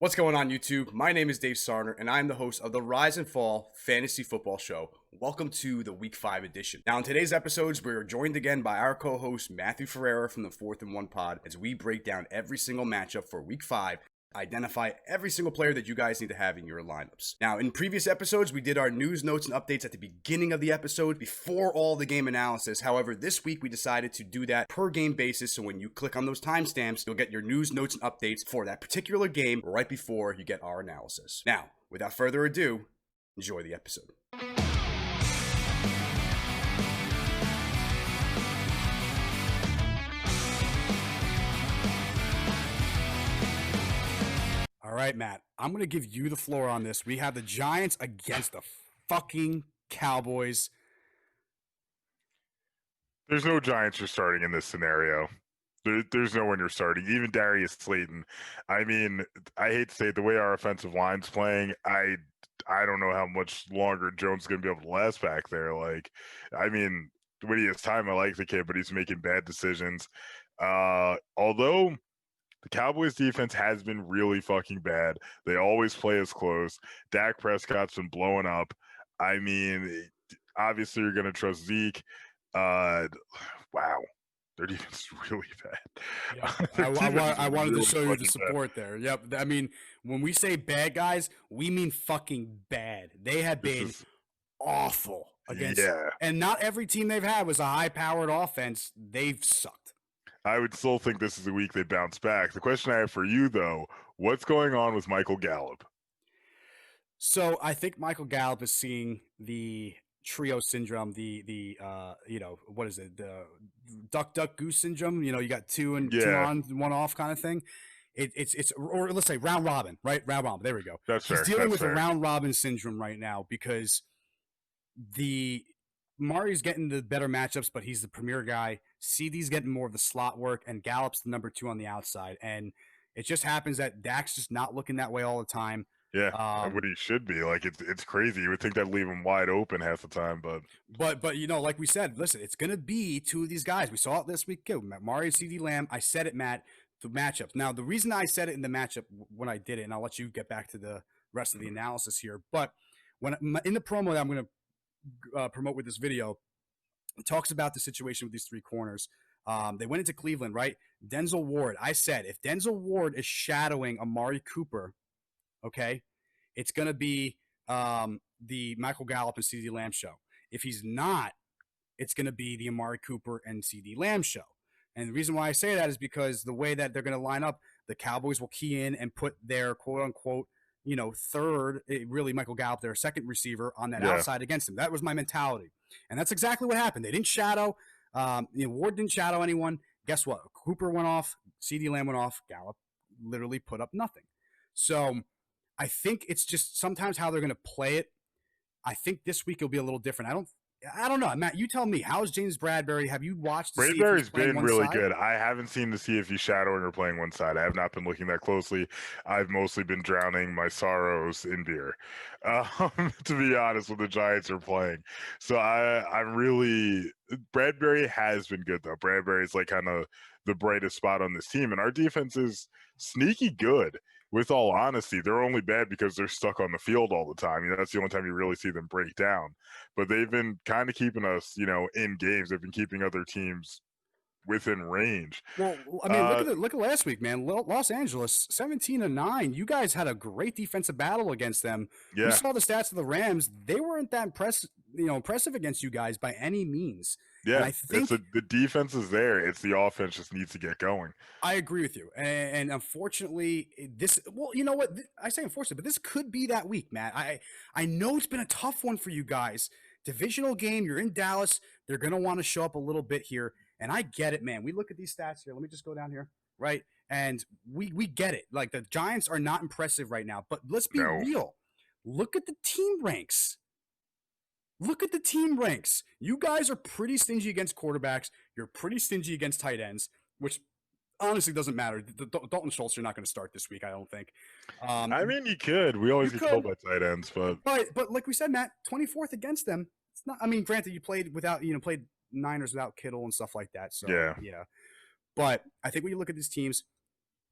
What's going on, YouTube? My name is Dave Sarner, and I'm the host of the Rise and Fall Fantasy Football Show. Welcome to the Week 5 edition. Now, in today's episodes, we are joined again by our co-host, Matthew Ferreira from the 4th and 1 Pod, as we break down every single matchup for Week 5, identify every single player that you guys need to have in your lineups. Now, in previous episodes, we did our news, notes, and updates at the beginning of the episode before all the game analysis. However, this week we decided to do that per game basis, so when you click on those timestamps, you'll get your news, notes, and updates for that particular game right before you get our analysis. Now, without further ado, enjoy the episode. All right, Matt, I'm going to give you the floor on this. We have the Giants against the fucking Cowboys. There's no Giants you're starting in this scenario. There's no one you're starting. Even Darius Slayton. I mean, I hate to say it, the way our offensive line's playing, I don't know how much longer Jones is going to be able to last back there. When he has time, I like the kid, but he's making bad decisions. Although the Cowboys defense has been really fucking bad. They always play us close. Dak Prescott's been blowing up. I mean, obviously you're going to trust Zeke. Wow. Their defense is really bad. Yep. I wanted to show you the support there. Yep. I mean, when we say bad guys, we mean fucking bad. They have been awful against. Yeah. And not every team they've had was a high-powered offense. They've sucked. I would still think this is the week they bounce back. The question I have for you, though, what's going on with Michael Gallup? So I think Michael Gallup is seeing the trio syndrome, what is it? The duck goose syndrome. You know, you got two on, one off kind of thing. Or let's say round robin, right? Round robin. There we go. That's fair. He's dealing with a round robin syndrome right now because Mari's getting the better matchups, but he's the premier guy. CD's getting more of the slot work, and Gallup's the number 2 on the outside. And it just happens that Dak's just not looking that way all the time. Yeah, what he should be. Like, it's crazy. You would think that'd leave him wide open half the time, but you know, like we said, listen, it's gonna be 2 of these guys. We saw it this week too. Mari and CD Lamb. I said it, Matt. The matchups. Now, the reason I said it in the matchup when I did it, and I'll let you get back to the rest of the analysis here. But when in the promo that I'm gonna promote with this video, it talks about the situation with these 3 corners. They went into Cleveland, right? Denzel Ward. I said if Denzel Ward is shadowing Amari Cooper, okay, it's going to be the Michael Gallup and CeeDee Lamb show. If he's not, it's going to be the Amari Cooper and CeeDee Lamb show. And the reason why I say that is because the way that they're going to line up, the Cowboys will key in and put their quote-unquote, third, really Michael Gallup, their second receiver on that outside against him. That was my mentality. And that's exactly what happened. They didn't shadow. Ward didn't shadow anyone. Guess what? Cooper went off. CeeDee Lamb went off. Gallup literally put up nothing. So I think it's just sometimes how they're going to play it. I think this week it'll be a little different. I don't know. Matt, you tell me. How's James Bradberry? Have you watched to see if he's playing one side? Bradberry's been really good. I haven't seen to see if he's shadowing or playing one side. I have not been looking that closely. I've mostly been drowning my sorrows in beer, to be honest, when the Giants are playing. So I'm really – Bradberry has been good, though. Bradberry's like kind of the brightest spot on this team. And our defense is sneaky good. With all honesty, they're only bad because they're stuck on the field all the time. That's the only time you really see them break down. But they've been kind of keeping us, in games. They've been keeping other teams within range. Well, I mean, look at last week, man. Los Angeles, 17-9. You guys had a great defensive battle against them. Yeah. We saw the stats of the Rams. They weren't that impressive against you guys by any means. Yeah, and I think the defense is there. It's the offense just needs to get going. I agree with you. And unfortunately, you know what? I say unfortunately, but this could be that week, Matt. I know it's been a tough one for you guys. Divisional game, you're in Dallas. They're going to want to show up a little bit here. And I get it, man. We look at these stats here. Let me just go down here, right? And we get it. Like, the Giants are not impressive right now. But let's be real. Look at the team ranks. Look at the team ranks. You guys are pretty stingy against quarterbacks. You're pretty stingy against tight ends, which honestly doesn't matter. Dalton Schultz, you're not going to start this week, I don't think. I mean, you could. We always get told by tight ends, but like we said, Matt, 24th against them. It's not. I mean, granted, you played played Niners without Kittle and stuff like that. So yeah. But I think when you look at these teams,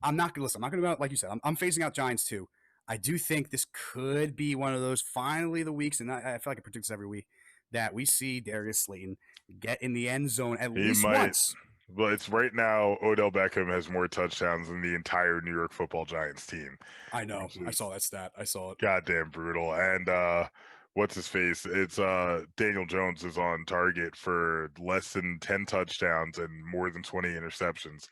I'm not gonna listen. I'm not gonna go like you said. I'm phasing out Giants too. I do think this could be one of those finally the weeks, and I feel like I predict this every week that we see Darius Slayton get in the end zone at He least might, once. but it's right now. Odell Beckham has more touchdowns than the entire New York Football Giants team, I know. which I is saw that stat. I saw it. goddamn brutal. And what's his face? It's Daniel Jones is on target for less than 10 touchdowns and more than 20 interceptions.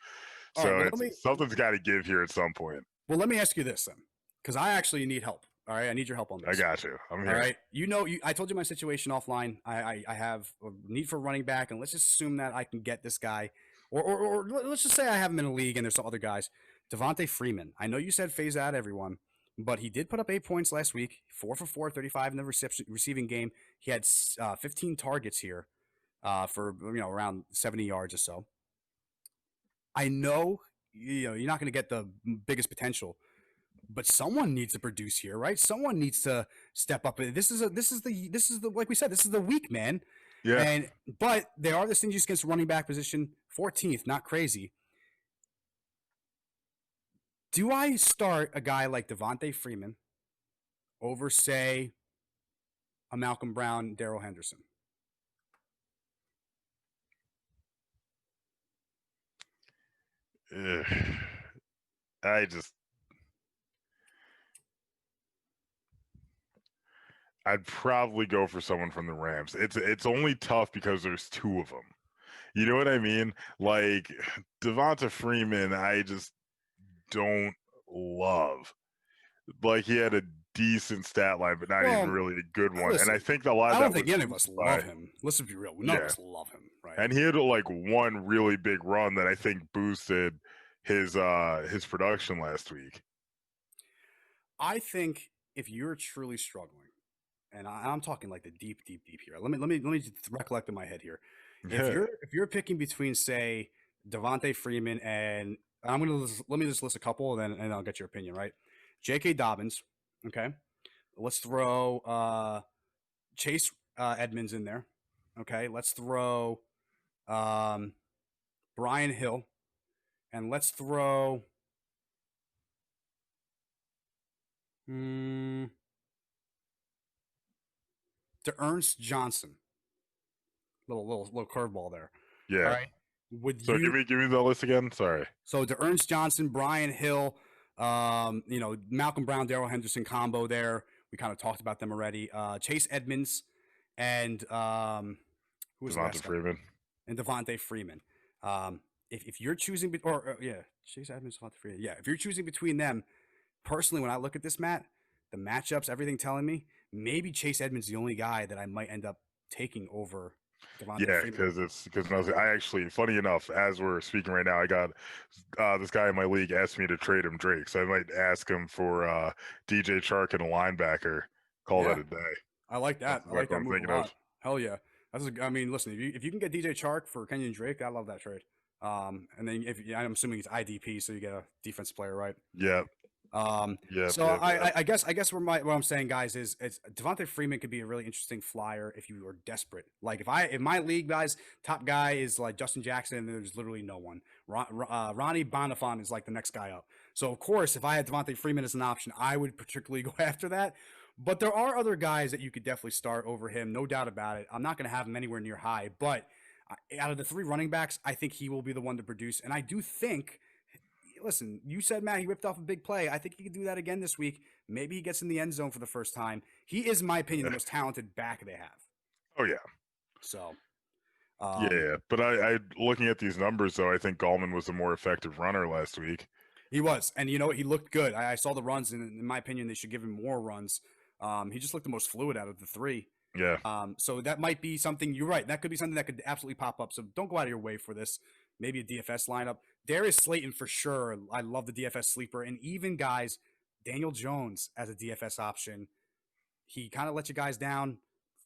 All right. So it's something's got to give here at some point. Let me ask you this then, because I actually need help. All right, I need your help on I this. got you. I'm All here. right, I told you my situation offline. I have a need for running back, and let's just assume that I can get this guy, or let's just say I have him in a league, and there's some other guys. Devontae Freeman. I know you said phase out everyone, but he did put up 8 points last week, 4 for 4, 35 in the receiving game. He had 15 targets here, for around 70 yards or so. I know you're not going to get the biggest potential, but someone needs to produce here, right? Someone needs to step up. This is the like we said, this is the week, man. Yeah. But they are the stingiest against running back position, 14th, not crazy. Do I start a guy like Devontae Freeman over, say, a Malcolm Brown, Darrell Henderson? Ugh. I just I'd probably go for someone from the Rams. It's only tough because there's two of them. You know what I mean? Like Devonta Freeman, I just don't love. Like he had a decent stat line, but not even Well, really a good one. And listen, I think a lot of I don't that think was any of us boosted by love him. Let's be real. None of yeah. us love him, right? And he had like one really big run that I think boosted his production last week. I think if you're truly struggling, and I'm talking like the deep, deep, deep here. Let me just recollect in my head here. If you're picking between, say, Devontae Freeman and let me just list a couple, and I'll get your opinion, right? J.K. Dobbins, okay. Let's throw Chase Edmonds in there, okay. Let's throw um, Brian Hill, and let's throw to Ernst Johnson. Little curveball there. All Yeah. right. Would So you give me the list again. Sorry. So to Ernst Johnson, Brian Hill, Malcolm Brown, Darrell Henderson combo there. We kind of talked about them already. Chase Edmonds and who was the Devonta last guy? Freeman. And Devontae Freeman. If you're choosing, Chase Edmonds, Devontae Freeman. Yeah, if you're choosing between them, personally, when I look at this, Matt, the matchups, everything telling me, maybe Chase Edmonds is the only guy that I might end up taking over Devontae Yeah, Freeman. because I actually, funny enough, as we're speaking right now, I got this guy in my league asked me to trade him Drake, so I might ask him for DJ Chark and a linebacker. Call that Yeah, a day. I like That's that. I like exactly what that I'm move a thinking of. lot. Hell yeah. I mean, listen, if you can get DJ Chark for Kenyon Drake, I love that trade. And then I'm assuming it's IDP, so you get a defensive player, right? Yep, So yep. I guess what I'm saying, guys, is it's Devontae Freeman could be a really interesting flyer if you are desperate. Like if my league guys top guy is like Justin Jackson, and there's literally no one. Ronnie Bonifant is like the next guy up. So of course, if I had Devontae Freeman as an option, I would particularly go after that. But there are other guys that you could definitely start over him, no doubt about it. I'm not going to have him anywhere near high, but out of the three running backs, I think he will be the one to produce, and I do think listen, you said, Matt, he ripped off a big play. I think he could do that again this week. Maybe he gets in the end zone for the first time. He is, in my opinion, the most talented back they have. Oh yeah. So, Yeah, but I looking at these numbers though, I think Gallman was the more effective runner last week. he was, and you know he looked good. I saw the runs, and in my opinion, they should give him more runs. He just looked the most fluid out of the three. Yeah. So that might be something. You're right. That could be something that could absolutely pop up. So don't go out of your way for this. Maybe a DFS lineup. Darius Slayton for sure. I love the DFS sleeper, and even guys, Daniel Jones as a DFS option. He kind of let you guys down.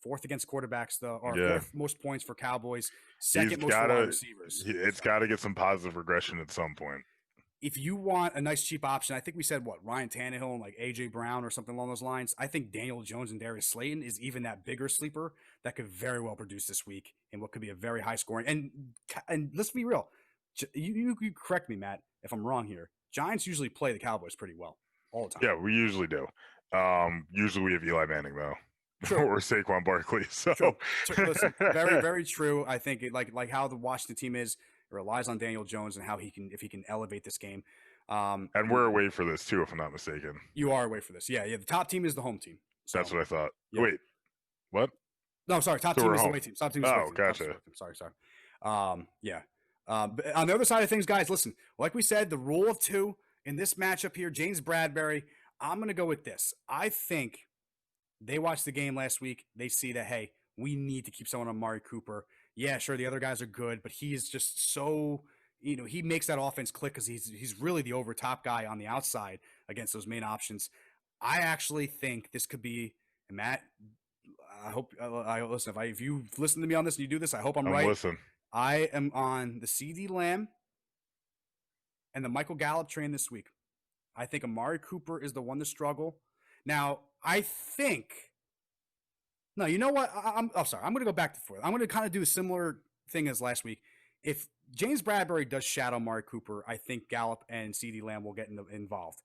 Fourth against quarterbacks, though, or Yeah. fourth most points for Cowboys. He's Second most for wide receivers. It's got to get some positive regression at some point. If you want a nice cheap option, I think we said Ryan Tannehill and like AJ Brown or something along those lines. I think Daniel Jones and Darius Slayton is even that bigger sleeper that could very well produce this week in what could be a very high scoring. And let's be real, you correct me, Matt, if I'm wrong here. Giants usually play the Cowboys pretty well all the time. Yeah, we usually do. Usually we have Eli Manning though, True. or Saquon Barkley. So True. Listen, very, very true. I think like how the Washington team is, it relies on Daniel Jones and how if he can elevate this game. And we're away for this too, if I'm not mistaken. You are away for this. Yeah. The top team is the home team. So, That's what I thought. yeah. Wait, what? No, sorry. Top So team we're is the home. away team. Top team is the away Oh, team. Top team is the gotcha. away team. Sorry. Yeah. But on the other side of things, guys, listen. Like we said, the rule of two in this matchup here, James Bradbury. I'm going to go with this. I think they watched the game last week. They see that, hey, we need to keep someone on Amari Cooper. Yeah, sure, the other guys are good, but he is just so, he makes that offense click because he's really the over top guy on the outside against those main options. I actually think this could be, and Matt, I hope, listen, if you listen to me on this and you do this, I hope I'm right. Listen. I am on the CD Lamb and the Michael Gallup train this week. I think Amari Cooper is the one to struggle. Now, I think. No, you know what? I'm sorry. I'm going to go back to forth. I'm going to kind of do a similar thing as last week. If James Bradbury does shadow Amari Cooper, I think Gallup and CeeDee Lamb will get involved.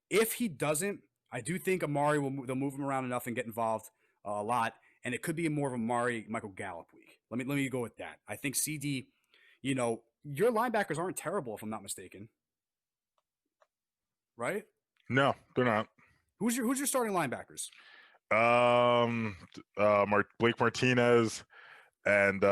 If he doesn't, I do think Amari they'll move him around enough and get involved a lot, and it could be more of Amari Michael Gallup week. Let me go with that. I think CD, your linebackers aren't terrible if I'm not mistaken. Right? No, they're not. Who's your starting linebackers? Blake Martinez, and it's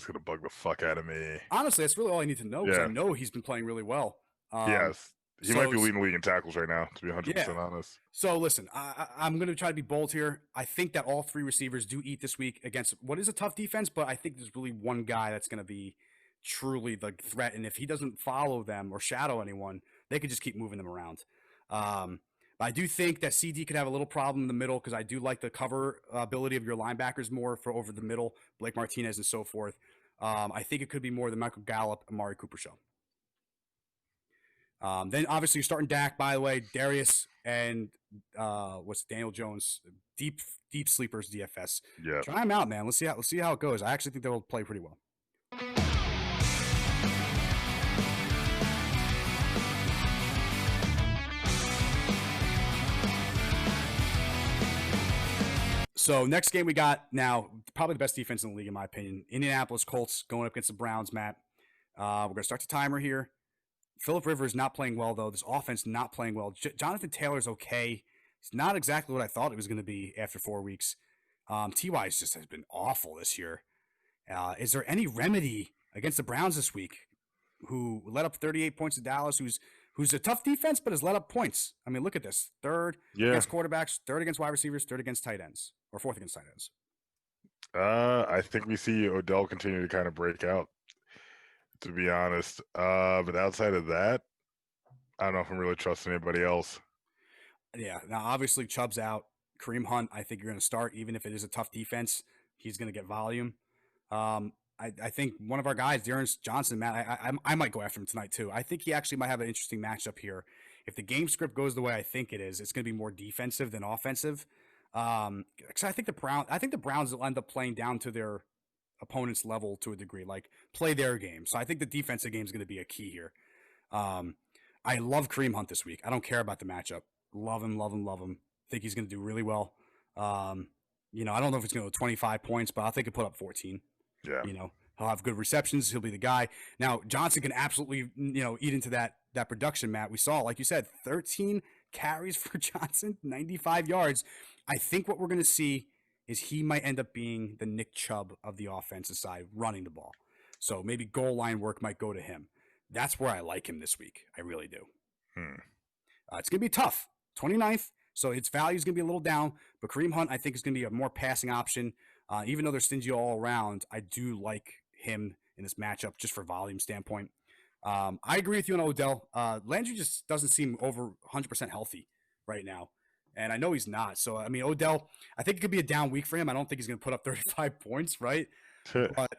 gonna bug the fuck out of me. Honestly, that's really all I need to know because I know he's been playing really well. Yes, he might be leading the league in tackles right now, to be 100% honest. So listen, I'm going to try to be bold here. I think that all three receivers do eat this week against what is a tough defense, but I think there's really one guy that's going to be truly the threat, and if he doesn't follow them or shadow anyone, they could just keep moving them around. But I do think that CD could have a little problem in the middle because I do like the cover ability of your linebackers more for over the middle, Blake Martinez and so forth. I think it could be more the Michael Gallup, Amari Cooper show. Then obviously you're starting Dak, by the way, Darius and Daniel Jones, deep sleepers DFS. Yeah, try them out, man. Let's see how it goes. I actually think they'll play pretty well. So next game we got now, probably the best defense in the league, in my opinion. Indianapolis Colts going up against the Browns, Matt. We're going to start the timer here. Phillip Rivers not playing well, though. This offense not playing well. Jonathan Taylor's okay. He's not exactly what I thought it was going to be after 4 weeks. T.Y. just has been awful this year. Is there any remedy against the Browns this week, who let up 38 points to Dallas, who's a tough defense but has let up points? I mean, look at this. Third against quarterbacks, third against wide receivers, third against tight ends, or fourth against tight ends. I think we see Odell continue to kind of break out, to be honest. But outside of that, I don't know if I'm really trusting anybody else. Yeah. Now, obviously, Chubb's out. Kareem Hunt, I think you're going to start, even if it is a tough defense. He's going to get volume. I think one of our guys, Dearness Johnson, Matt, I might go after him tonight too. I think he actually might have an interesting matchup here. If the game script goes the way I think it is, it's going to be more defensive than offensive. Because I think the Browns will end up playing down to their opponent's level to a degree, like play their game. So I think the defensive game is going to be a key here. I love Kareem Hunt this week. I don't care about the matchup. Love him. Think he's going to do really well. I don't know if it's going to go 25 points, but I think he'll put up 14. Yeah. He'll have good receptions. He'll be the guy. Now, Johnson can absolutely, eat into that production, Matt. We saw, like you said, 13 carries for Johnson, 95 yards. I think what we're going to see is he might end up being the Nick Chubb of the offensive side, running the ball. So maybe goal line work might go to him. That's where I like him this week. I really do. It's going to be tough. 29th. So its value is going to be a little down. But Kareem Hunt, I think, is going to be a more passing option. Even though they're stingy all around, I do like him in this matchup just for volume standpoint. I agree with you on Odell. Landry just doesn't seem over 100% healthy right now. And I know he's not. So, I mean, Odell, I think it could be a down week for him. I don't think he's going to put up 35 points, right? But,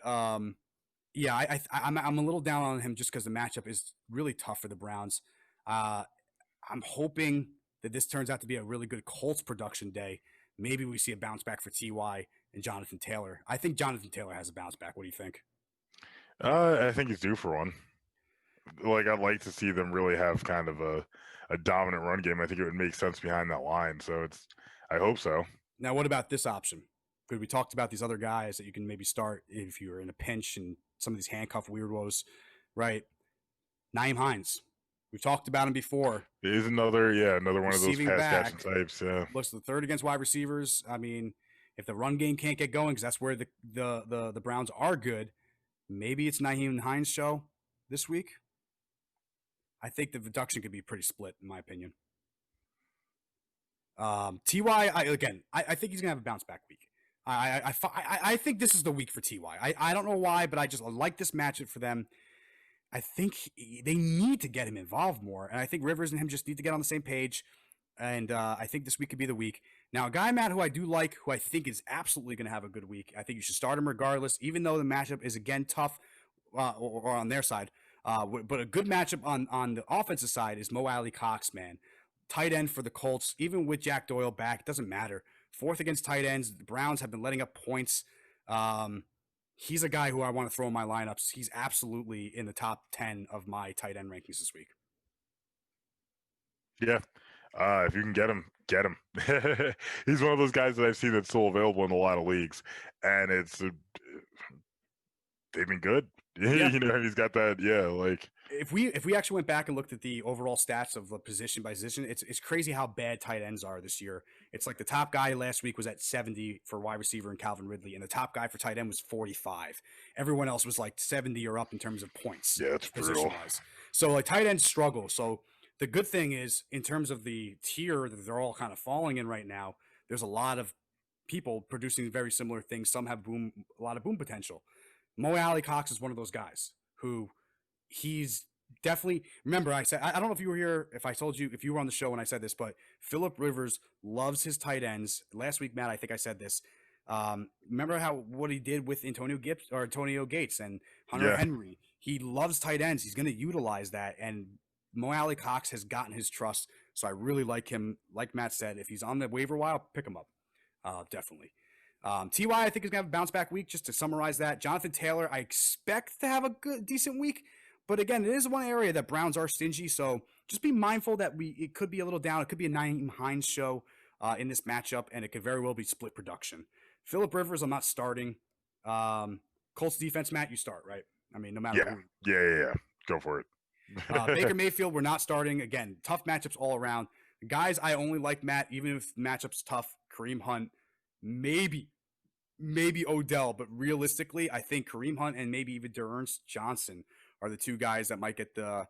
yeah, I'm a little down on him just because the matchup is really tough for the Browns. I'm hoping that this turns out to be a really good Colts production day. Maybe we see a bounce back for T.Y. and Jonathan Taylor. I think Jonathan Taylor has a bounce back. What do you think? I think he's due for one. I'd like to see them really have kind of a dominant run game. I think it would make sense behind that line. So I hope so. Now, what about this option? Because we talked about these other guys that you can maybe start if you're in a pinch and some of these handcuff weirdos, right? Naeem Hines. We've talked about him before. It is another one of those Receiving pass back. catching types. Yeah. Looks the third against wide receivers. I mean, if the run game can't get going, because that's where the Browns are good, maybe it's Naeem Hines' show this week. I think the reduction could be pretty split, in my opinion. Ty, I think he's gonna have a bounce back week. I think this is the week for Ty. I don't know why, but I just like this matchup for them. I think they need to get him involved more, and I think Rivers and him just need to get on the same page. And I think this week could be the week. Now, a guy, Matt, who I do like, who I think is absolutely going to have a good week. I think you should start him regardless, even though the matchup is again tough, or on their side. But a good matchup on the offensive side is Mo Alley Cox, man. Tight end for the Colts, even with Jack Doyle back, it doesn't matter. Fourth against tight ends. The Browns have been letting up points. He's a guy who I want to throw in my lineups. He's absolutely in the top 10 of my tight end rankings this week. Yeah. If you can get him, get him. He's one of those guys that I've seen that's still available in a lot of leagues, and they've been good. Yeah. He's got that. Yeah, like if we actually went back and looked at the overall stats of the position by position, it's crazy how bad tight ends are this year. It's like the top guy last week was at 70 for wide receiver and Calvin Ridley, and the top guy for tight end was 45. Everyone else was like 70 or up in terms of points. Yeah, it's brutal. So like tight ends struggle. So the good thing is, in terms of the tier that they're all kind of falling in right now, there's a lot of people producing very similar things. Some have a lot of boom potential. Mo Alley Cox is one of those guys who he's definitely. Remember, I said, I don't know if you were here, if I told you, if you were on the show when I said this, but Phillip Rivers loves his tight ends. Last week, Matt, I think I said this. Remember what he did with Antonio Gates and Hunter Henry. He loves tight ends. He's going to utilize that, and Mo Alley Cox has gotten his trust, so I really like him. Like Matt said, if he's on the waiver wire, pick him up. Definitely. Ty, I think, is going to have a bounce back week. Just to summarize that, Jonathan Taylor, I expect to have a decent week, but again, it is one area that Browns are stingy, so just be mindful that it could be a little down. It could be a Naeem Hines show in this matchup, and it could very well be split production. Phillip Rivers, I'm not starting. Colts defense, Matt, you start, right? I mean, no matter who. Yeah. Go for it. Baker Mayfield, we're not starting. Again, tough matchups all around. Guys, I only like Matt, even if the matchup's tough. Kareem Hunt, maybe Odell, but realistically, I think Kareem Hunt and maybe even D'Ernest Johnson are the two guys that might get the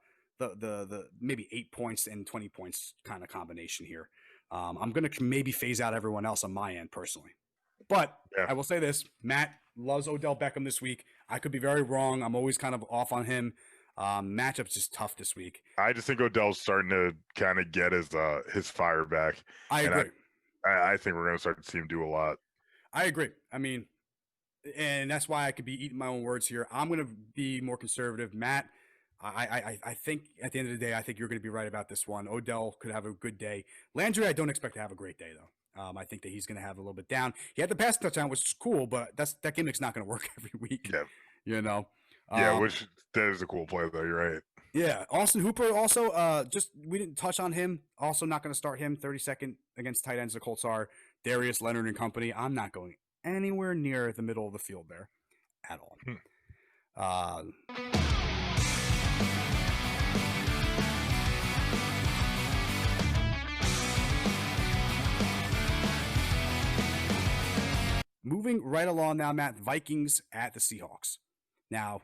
maybe 8 points and 20 points kind of combination here. I'm gonna maybe phase out everyone else on my end personally, but I will say this: Matt loves Odell Beckham this week. I could be very wrong. I'm always kind of off on him. Matchup's just tough this week. I just think Odell's starting to kind of get his fire back. I agree. I think we're going to start to see him do a lot. I agree. I mean, and that's why I could be eating my own words here. I'm going to be more conservative. Matt, I think at the end of the day, I think you're going to be right about this one. Odell could have a good day. Landry, I don't expect to have a great day, though. I think that he's going to have a little bit down. He had the pass touchdown, which is cool, but that gimmick's not going to work every week. Yeah. You know? Which that is a cool play, though. You're right. Yeah. Austin Hooper also, we didn't touch on him. Also not going to start him. 32nd against tight ends. The Colts are Darius Leonard and company. I'm not going anywhere near the middle of the field there at all. Moving right along now, Matt, Vikings at the Seahawks. Now,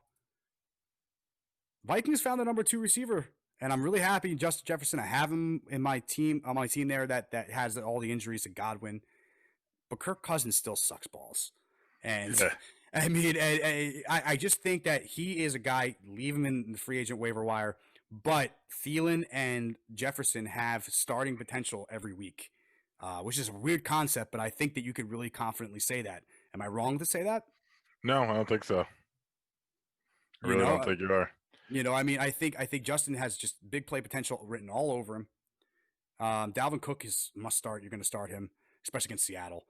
Vikings found the number 2 receiver, and I'm really happy. Justin Jefferson, I have him in my team, on my team there that has all the injuries to Godwin, but Kirk Cousins still sucks balls. And I mean, I just think that he is a guy, leave him in the free agent waiver wire, but Thielen and Jefferson have starting potential every week, which is a weird concept, but I think that you could really confidently say that. Am I wrong to say that? No, I don't think so. I really don't think you are. You know, I mean, I think Justin has just big play potential written all over him. Dalvin Cook is must start. You're going to start him, especially against Seattle.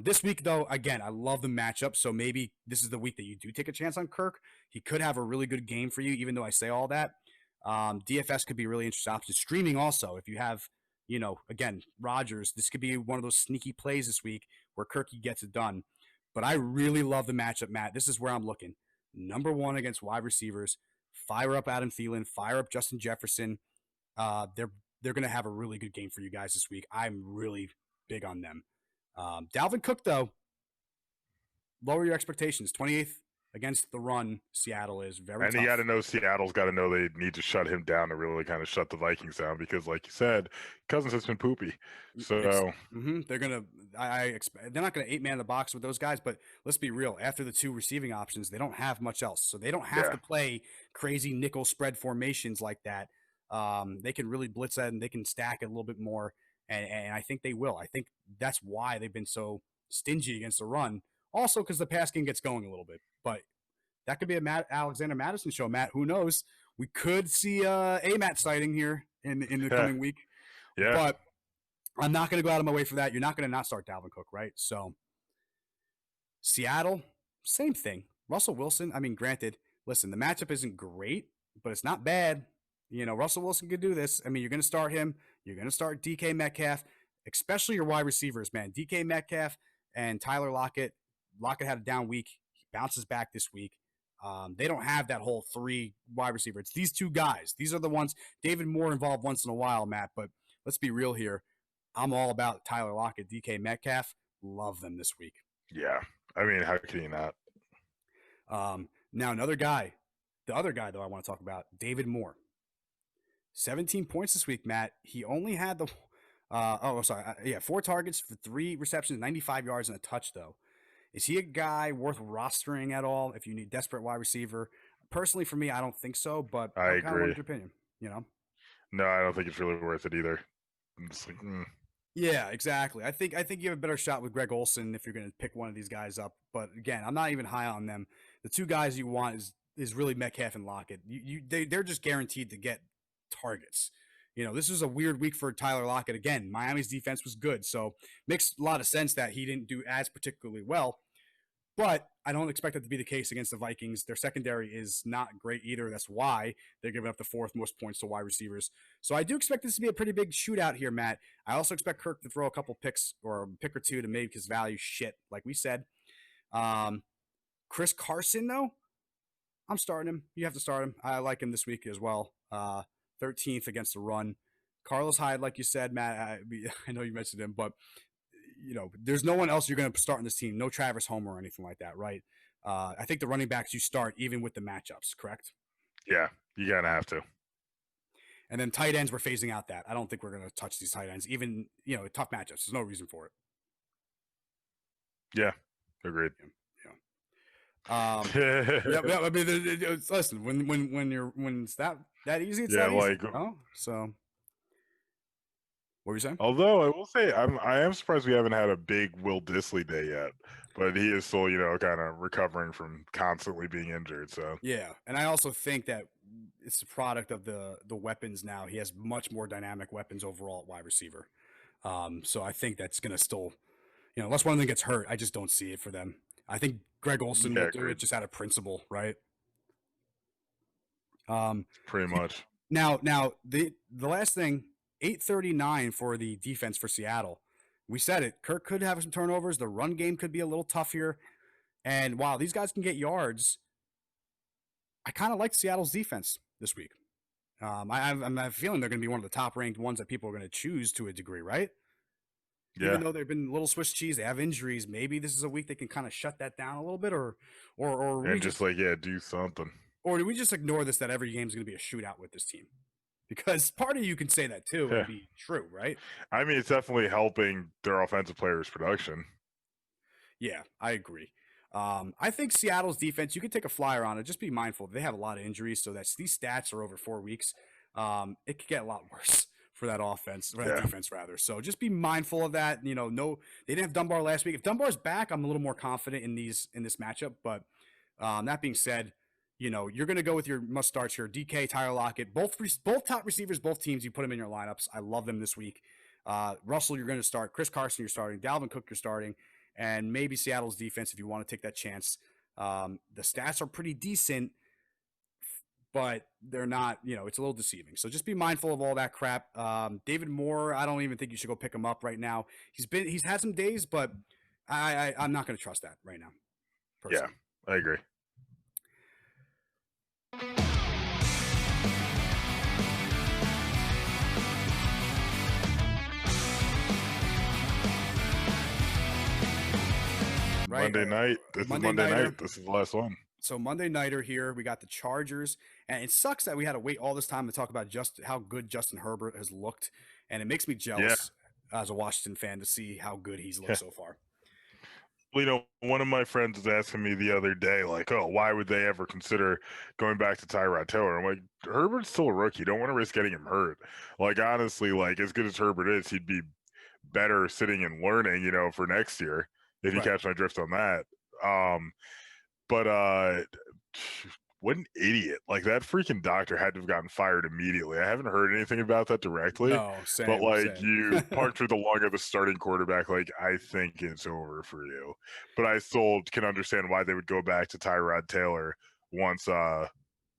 This week, though, again, I love the matchup. So maybe this is the week that you do take a chance on Kirk. He could have a really good game for you, even though I say all that. DFS could be a really interesting option. Streaming also, if you have, again, Rodgers, this could be one of those sneaky plays this week where Kirky gets it done. But I really love the matchup, Matt. This is where I'm looking. Number one against wide receivers. Fire up Adam Thielen. Fire up Justin Jefferson. They're going to have a really good game for you guys this week. I'm really big on them. Dalvin Cook, though, lower your expectations. 28th against the run, Seattle is very and tough. you got to know Seattle's got to know they need to shut him down to really kind of shut the Vikings down because, like you said, Cousins has been poopy. So they're gonna. I expect they're not gonna 8-man the box with those guys. But let's be real. After the two receiving options, they don't have much else. So they don't have to play crazy nickel spread formations like that. They can really blitz that and they can stack it a little bit more. And I think they will. I think that's why they've been so stingy against the run. Also, because the pass game gets going a little bit. But that could be a Alexander Madison show, Matt. Who knows? We could see a Matt sighting here in the coming week. Yeah. But I'm not going to go out of my way for that. You're not going to not start Dalvin Cook, right? So Seattle, same thing. Russell Wilson, I mean, granted, listen, the matchup isn't great, but it's not bad. Russell Wilson could do this. I mean, you're going to start him. You're going to start DK Metcalf, especially your wide receivers, man. DK Metcalf and Tyler Lockett. Lockett had a down week. He bounces back this week. They don't have that whole 3 wide receiver. It's these 2 guys. These are the ones. David Moore involved once in a while, Matt, but let's be real here. I'm all about Tyler Lockett, DK Metcalf. Love them this week. Yeah. I mean, how can you not? Now, another guy. The other guy, though, I want to talk about, David Moore. 17 points this week, Matt. He only had 4 targets for 3 receptions, 95 yards, and a touch, though. Is he a guy worth rostering at all if you need desperate wide receiver? Personally, for me, I don't think so, but I agree. Kind of want your opinion, No, I don't think it's really worth it either. Yeah, exactly. I think you have a better shot with Greg Olsen if you're going to pick one of these guys up. But again, I'm not even high on them. The 2 guys you want is really Metcalf and Lockett. They're just guaranteed to get targets. This is a weird week for Tyler Lockett. Again, Miami's defense was good, so makes a lot of sense that he didn't do as particularly well. But I don't expect that to be the case against the Vikings. Their secondary is not great either. That's why they're giving up the 4th most points to wide receivers. So I do expect this to be a pretty big shootout here, Matt. I also expect Kirk to throw a couple picks or a pick or 2 to make his value shit, like we said. Chris Carson, though, I'm starting him. You have to start him. I like him this week as well. 13th against the run. Carlos Hyde, like you said, Matt, I know you mentioned him, but there's no one else you're going to start on this team. No Travis Homer or anything like that, right? I think the running backs you start even with the matchups, correct? Yeah, you're going to have to. And then tight ends, we're phasing out that. I don't think we're going to touch these tight ends, even, tough matchups. There's no reason for it. Yeah, agreed. I mean, listen, when it's that easy, it's that easy. So what were you saying? Although I will say I am surprised we haven't had a big Will Dissly day yet, but he is still kind of recovering from constantly being injured. So yeah, and I also think that it's a product of the weapons now. He has much more dynamic weapons overall at wide receiver. So I think that's gonna still, unless one of them gets hurt, I just don't see it for them. I think Greg Olsen will do it just out of principle, right? Pretty much. Now the last thing, 839 for the defense for Seattle. We said it. Kirk could have some turnovers. The run game could be a little tough here. And while these guys can get yards, I kind of like Seattle's defense this week. I'm feeling they're going to be one of the top ranked ones that people are going to choose to a degree, right? Yeah. Even though they've been a little Swiss cheese, they have injuries. Maybe this is a week they can kind of shut that down a little bit, or and just do something. Or do we just ignore this that every game is going to be a shootout with this team? Because part of you can say that too and be true, right? I mean, it's definitely helping their offensive players' production. Yeah, I agree. I think Seattle's defense, you can take a flyer on it. Just be mindful. They have a lot of injuries, so these stats are over 4 weeks. It could get a lot worse for that offense, or that defense rather. So just be mindful of that. They didn't have Dunbar last week. If Dunbar's back, I'm a little more confident in this matchup. But that being said, you're going to go with your must starts here. DK, Tyler Lockett, both top receivers, both teams. You put them in your lineups. I love them this week. Russell, you're going to start. Chris Carson, you're starting. Dalvin Cook, you're starting. And maybe Seattle's defense if you want to take that chance. The stats are pretty decent. but they're not, it's a little deceiving. So just be mindful of all that crap. David Moore, I don't even think you should go pick him up right now. He's had some days, but I'm not going to trust that right now, personally. Yeah, I agree. Right? Monday night. This is Monday night. This is the last one. So Monday nighter here, we got the Chargers, and it sucks that we had to wait all this time to talk about just how good Justin Herbert has looked, and it makes me jealous as a Washington fan to see how good he's looked so far. Well, one of my friends was asking me the other day, like, oh, why would they ever consider going back to Tyrod Taylor? I'm like, Herbert's still a rookie. Don't want to risk getting him hurt. Like, honestly, like, as good as Herbert is, he'd be better sitting and learning, for next year, if you catch my drift on that. But what an idiot. Like, that freaking doctor had to have gotten fired immediately. I haven't heard anything about that directly. No, same, but, like, same. you punctured the lung of the starting quarterback. Like, I think it's over for you. But I still can understand why they would go back to Tyrod Taylor once,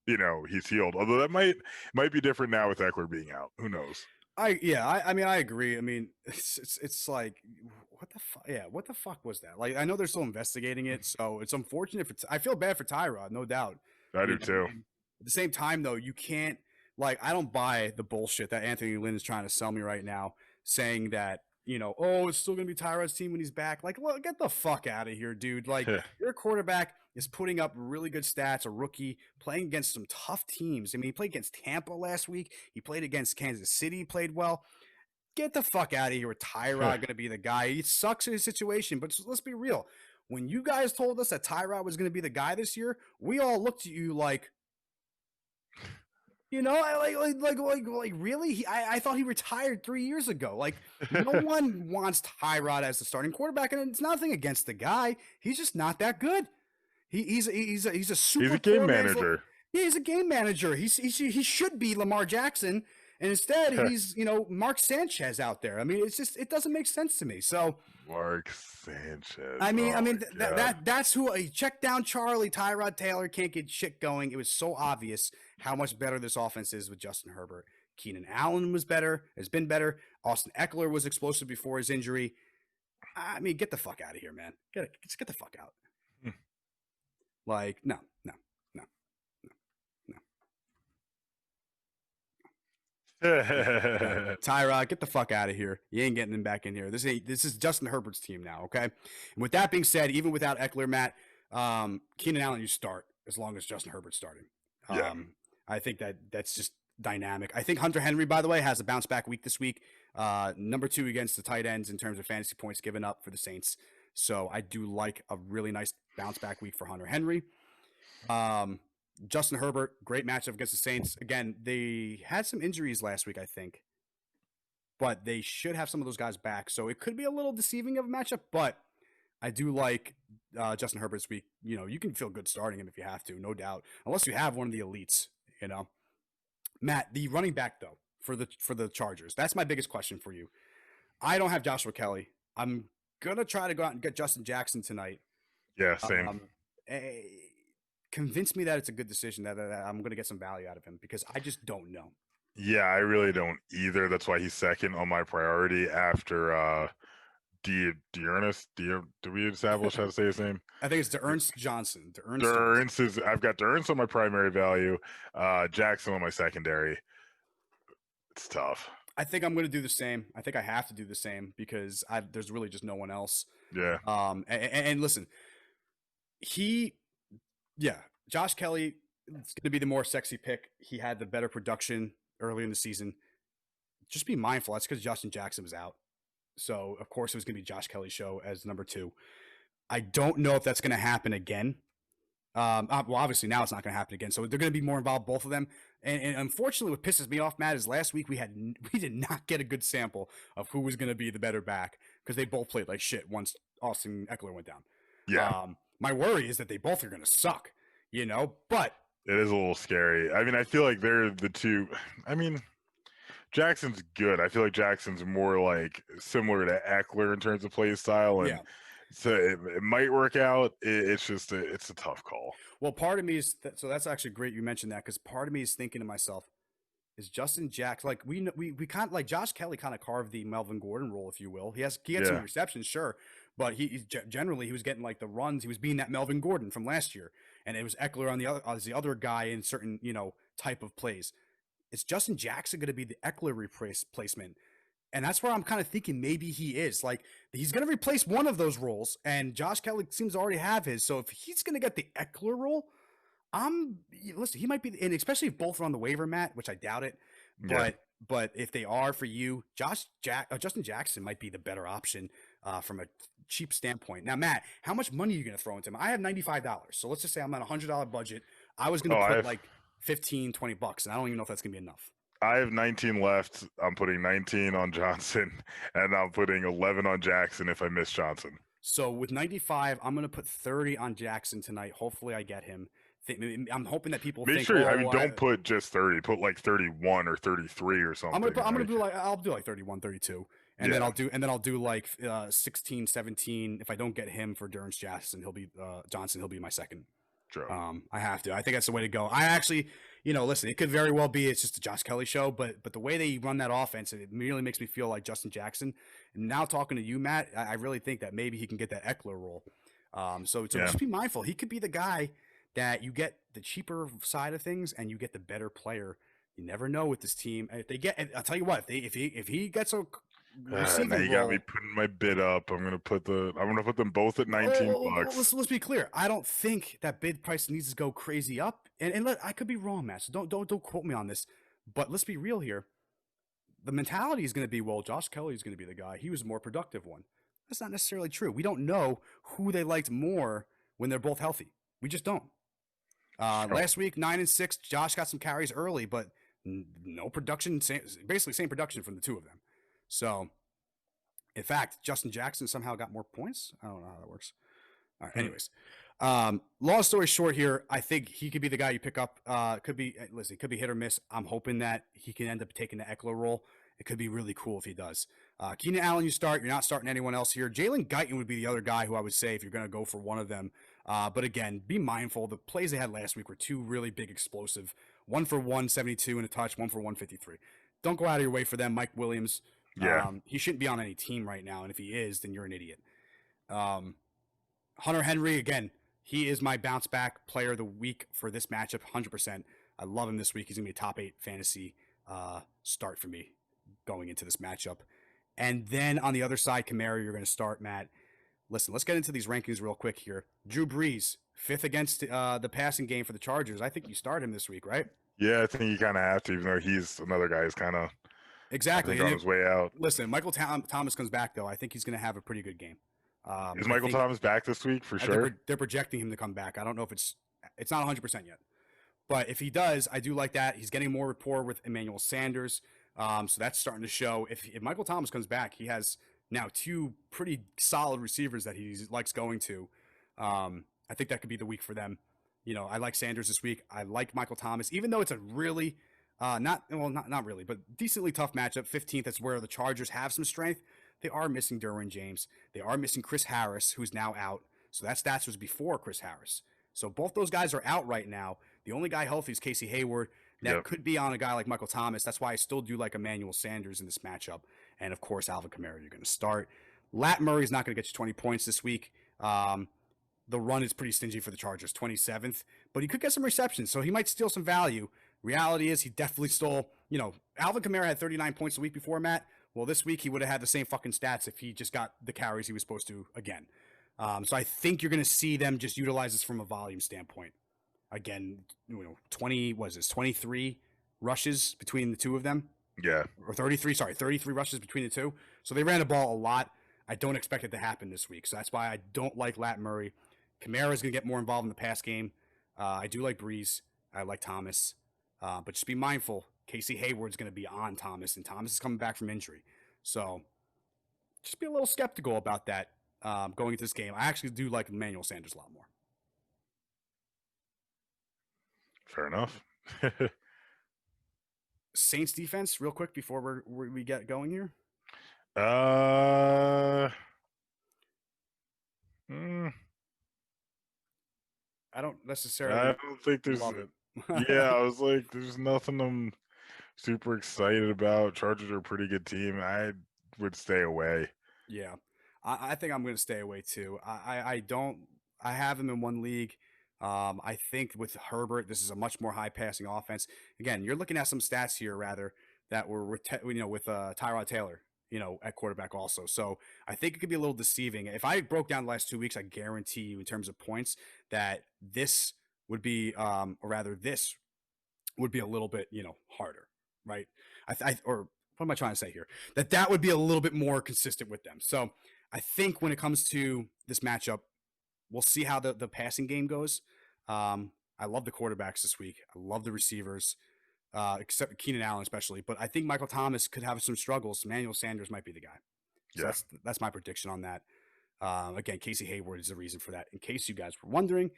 he's healed. Although that might be different now with Eckler being out. Who knows? I mean, I agree. I mean, it's like, what the fuck? Yeah, what the fuck was that? Like, I know they're still investigating it, so it's unfortunate. I feel bad for Tyrod, no doubt. I do too. At the same time, though, you can't, I don't buy the bullshit that Anthony Lynn is trying to sell me right now, saying that, oh, it's still going to be Tyrod's team when he's back. Like, well, get the fuck out of here, dude. Like, your quarterback is putting up really good stats, a rookie, playing against some tough teams. I mean, he played against Tampa last week. He played against Kansas City, played well. Get the fuck out of here with Tyrod going to be the guy. He sucks in his situation, but let's be real. When you guys told us that Tyrod was going to be the guy this year, we all looked at you like, like really? I thought he retired 3 years ago. Like, no one wants Tyrod as the starting quarterback, and it's nothing against the guy. He's just not that good. He's a super. He's a game manager. Yeah, he's a game manager. He should be Lamar Jackson, and instead he's Mark Sanchez out there. I mean, it doesn't make sense to me. So Mark Sanchez. I mean that's who a check down Charlie. Tyrod Taylor can't get shit going. It was so obvious how much better this offense is with Justin Herbert. Keenan Allen was better, has been better. Austin Eckler was explosive before his injury. I mean, get the fuck out of here, man. Just get the fuck out. Like, no. Tyrod, get the fuck out of here. You ain't getting him back in here. This is Justin Herbert's team now, okay? And with that being said, even without Eckler, Matt, Keenan Allen, you start as long as Justin Herbert's starting. I think that's just dynamic. I think Hunter Henry, by the way, has a bounce back week this week. Number 2 against the tight ends in terms of fantasy points given up for the Saints. So I do like a really nice bounce back week for Hunter Henry. Justin Herbert, great matchup against the Saints. Again, they had some injuries last week, I think, but they should have some of those guys back. So it could be a little deceiving of a matchup, but I do like Justin Herbert's week. You can feel good starting him if you have to, no doubt, unless you have one of the elites. Matt, the running back though for the Chargers, that's my biggest question for you. I don't have Joshua Kelly. I'm gonna try to go out and get Justin Jackson tonight. Yeah, same. Convince me that it's a good decision, that I'm going to get some value out of him, because I just don't know. Yeah, I really don't either. That's why he's second on my priority after Dearness. Did we establish how to say his name? I think it's DeErnst Johnson. I've got DeErnst on my primary value, Jackson on my secondary. It's tough. I think I'm going to do the same. I think I have to do the same because there's really just no one else. Yeah. And listen, Josh Kelly is going to be the more sexy pick. He had the better production early in the season. Just be mindful. That's because Justin Jackson was out. So, of course, it was going to be Josh Kelly's show as number 2. I don't know if that's going to happen again. Well, obviously, now it's not going to happen again. So, they're going to be more involved, both of them. And unfortunately, what pisses me off, Matt, is last week we did not get a good sample of who was going to be the better back because they both played like shit once Austin Eckler went down. Yeah. My worry is that they both are going to suck, but it is a little scary. I mean, I feel like they're the two. I mean, Jackson's good. I feel like Jackson's more like similar to Eckler in terms of play style, and So it might work out. It's just it's a tough call. Well, part of me is so that's actually great you mentioned that because part of me is thinking to myself, is Justin Jackson like we kind of like Josh Kelly kind of carved the Melvin Gordon role, if you will. He had some Yeah. receptions, sure, but generally he was getting like the runs. He was being that Melvin Gordon from last year, and it was Eckler on the other as the other guy in certain type of plays. Is Justin Jackson going to be the Eckler replacement? And that's where I'm kind of thinking maybe he is. Like, he's going to replace one of those roles, and Josh Kelly seems to already have his. So if he's going to get the Eckler role, listen, he might be, and especially if both are on the waiver mat, which I doubt it. Yeah. But if they are for you, Justin Jackson might be the better option from a cheap standpoint. Now, Matt, how much money are you going to throw into him? I have $95. So let's just say I'm on a $100 budget. I was going to put like 15, $20, and I don't even know if that's going to be enough. I have 19 left. I'm putting 19 on Johnson, and I'm putting 11 on Jackson if I miss Johnson. So with 95, I'm going to put 30 on Jackson tonight. Hopefully I get him. I'm hoping that people think. Sure, I mean, don't put just 30. Put like 31 or 33 or something. I'll do like 31, 32. And then I'll do like 16, 17. If I don't get him for Durance Jackson, he'll be my second. True. I have to. I think that's the way to go. I actually, listen, it could very well be it's just a Josh Kelly show, but the way they run that offense, it really makes me feel like Justin Jackson. And now talking to you, Matt, I really think that maybe he can get that Eckler role. So just be mindful. He could be the guy that you get the cheaper side of things and you get the better player. You never know with this team. If they get, I'll tell you what, if he gets a now you got me putting my bid up. I'm gonna put them both at $19. Let's be clear. I don't think that bid price needs to go crazy up. And I could be wrong, Matt. So don't quote me on this. But let's be real here. The mentality is going to be, well, Josh Kelly is going to be the guy. He was a more productive one. That's not necessarily true. We don't know who they liked more when they're both healthy. We just don't. Last week, 9-6, Josh got some carries early, but no production, basically same production from the two of them. So, in fact, Justin Jackson somehow got more points. I don't know how that works. All right, anyways. Long story short here, I think he could be the guy you pick up. It could be hit or miss. I'm hoping that he can end up taking the Eckler role. It could be really cool if he does. Keenan Allen, you start. You're not starting anyone else here. Jalen Guyton would be the other guy who I would say if you're going to go for one of them. But again, be mindful. The plays they had last week were two really big explosive. One for 172 and a touch, one for 153. Don't go out of your way for them. Mike Williams, he shouldn't be on any team right now. And if he is, then you're an idiot. Hunter Henry, again, he is my bounce back player of the week for this matchup, 100%. I love him this week. He's going to be a top 8 fantasy start for me going into this matchup. And then on the other side, Kamara, you're going to start, Matt. Listen, let's get into these rankings real quick here. Drew Brees, 5th against the passing game for the Chargers. I think you start him this week, right? Yeah, I think you kind of have to, even though he's another guy who's kind of exactly on his way out. Listen, Michael Thomas comes back, though. I think he's going to have a pretty good game. Is Michael Thomas back this week for sure? They're projecting him to come back. I don't know if it's not 100% yet. But if he does, I do like that. He's getting more rapport with Emmanuel Sanders. So that's starting to show. If Michael Thomas comes back, he has now 2 pretty solid receivers that he likes going to. I think that could be the week for them. I like Sanders this week. I like Michael Thomas, even though it's a really not really, but decently tough matchup. 15th, that's where the Chargers have some strength. They are missing Derwin James. They are missing Chris Harris, who's now out. So that stats was before Chris Harris. So both those guys are out right now. The only guy healthy is Casey Hayward. That could be on a guy like Michael Thomas. That's why I still do like Emmanuel Sanders in this matchup. And, of course, Alvin Kamara, you're going to start. Lat Murray's not going to get you 20 points this week. The run is pretty stingy for the Chargers, 27th. But he could get some receptions, so he might steal some value. Reality is he definitely stole, Alvin Kamara had 39 points the week before, Matt. Well, this week he would have had the same fucking stats if he just got the carries he was supposed to again. So I think you're going to see them just utilize this from a volume standpoint. Again, 23 rushes between the two of them. Yeah. Or 33 rushes between the two. So they ran the ball a lot. I don't expect it to happen this week. So that's why I don't like Lat Murray. Kamara's going to get more involved in the pass game. I do like Brees. I like Thomas. But just be mindful. Casey Hayward's going to be on Thomas, and Thomas is coming back from injury. So just be a little skeptical about that going into this game. I actually do like Emmanuel Sanders a lot more. Fair enough. Saints defense, real quick before we get going here. Mm, I don't I necessarily don't think there's. love it. Yeah, I was like, there's nothing I'm super excited about. Chargers are a pretty good team. I would stay away. Yeah, I think I'm going to stay away too. I don't. I have him in one league. I think with Herbert, this is a much more high passing offense. Again, you're looking at some stats here, rather that were with Tyrod Taylor, at quarterback also. So I think it could be a little deceiving. If I broke down the last 2 weeks, I guarantee you, in terms of points, that this would be, or rather, this would be a little bit, harder, right? Or what am I trying to say here? That would be a little bit more consistent with them. So I think when it comes to this matchup, we'll see how the passing game goes. I love the quarterbacks this week. I love the receivers, except Keenan Allen especially. But I think Michael Thomas could have some struggles. Emmanuel Sanders might be the guy. So Yeah. that's my prediction on that. Again, Casey Hayward is the reason for that, in case you guys were wondering.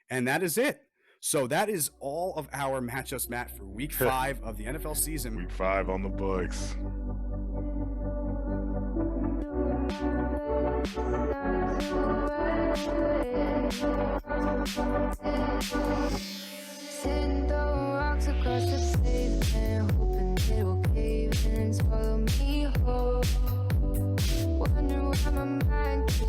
And that is it. So that is all of our matchups, Matt, for week 5 of the NFL season. Week 5 on the books.